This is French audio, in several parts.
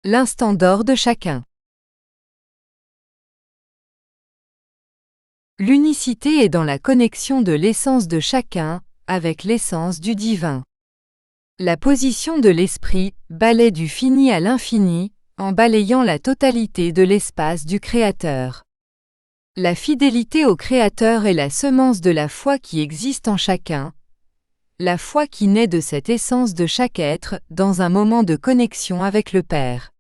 L'instant d'or de chacun. L'unicité est dans la connexion de l'essence de chacun avec l'essence du divin. La position de l'esprit balaie du fini à l'infini, en balayant la totalité de l'espace du Créateur. La fidélité au Créateur est la semence de la foi qui existe en chacun, la foi qui naît de cette essence de chaque être dans un moment de connexion avec le Père.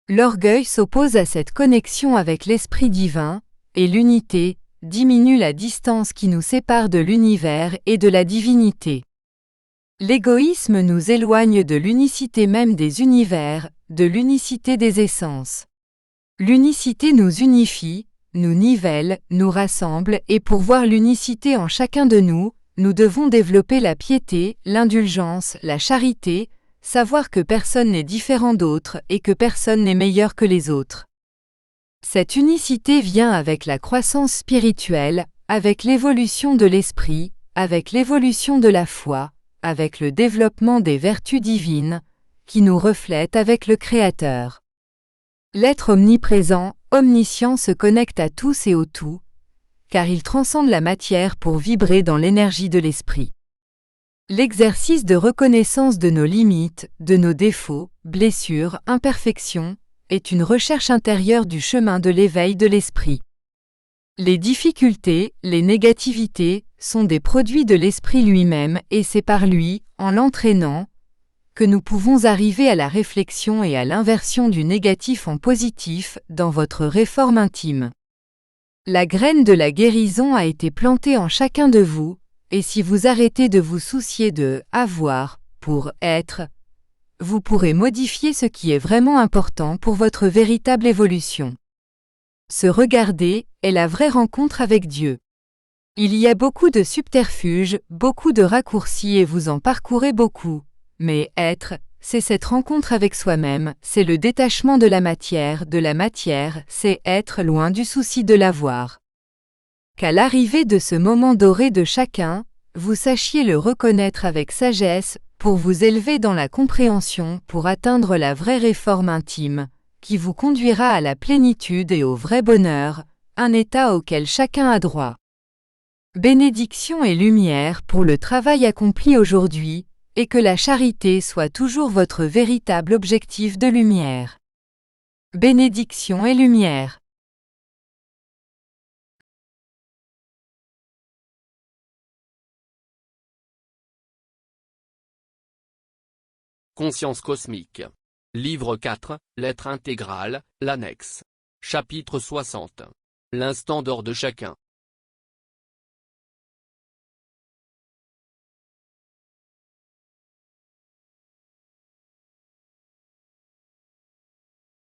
L'orgueil s'oppose à cette connexion avec l'Esprit divin, et l'unité diminue la distance qui nous sépare de l'univers et de la divinité. L'égoïsme nous éloigne de l'unicité même des univers, de l'unicité des essences. L'unicité nous unifie, nous nivelle, nous rassemble et pour voir l'unicité en chacun de nous, nous devons développer la piété, l'indulgence, la charité, savoir que personne n'est différent d'autres et que personne n'est meilleur que les autres. Cette unicité vient avec la croissance spirituelle, avec l'évolution de l'esprit, avec l'évolution de la foi, avec le développement des vertus divines, qui nous reflètent avec le Créateur. L'être omniprésent, omniscient se connecte à tous et au tout, car il transcende la matière pour vibrer dans l'énergie de l'esprit. L'exercice de reconnaissance de nos limites, de nos défauts, blessures, imperfections, est une recherche intérieure du chemin de l'éveil de l'esprit. Les difficultés, les négativités, sont des produits de l'esprit lui-même et c'est par lui, en l'entraînant, que nous pouvons arriver à la réflexion et à l'inversion du négatif en positif dans votre réforme intime. La graine de la guérison a été plantée en chacun de vous, et si vous arrêtez de vous soucier de « avoir » pour « être », vous pourrez modifier ce qui est vraiment important pour votre véritable évolution. Se regarder est la vraie rencontre avec Dieu. Il y a beaucoup de subterfuges, beaucoup de raccourcis et vous en parcourez beaucoup, mais être, c'est cette rencontre avec soi-même, c'est le détachement de la matière, c'est être loin du souci de l'avoir. Qu'à l'arrivée de ce moment doré de chacun, vous sachiez le reconnaître avec sagesse, pour vous élever dans la compréhension, pour atteindre la vraie réforme intime, qui vous conduira à la plénitude et au vrai bonheur, un état auquel chacun a droit. Bénédiction et lumière pour le travail accompli aujourd'hui, et que la charité soit toujours votre véritable objectif de lumière. Bénédiction et lumière. Conscience cosmique. Livre 4, Lettre intégrale, l'annexe. Chapitre 60. L'instant d'or de chacun.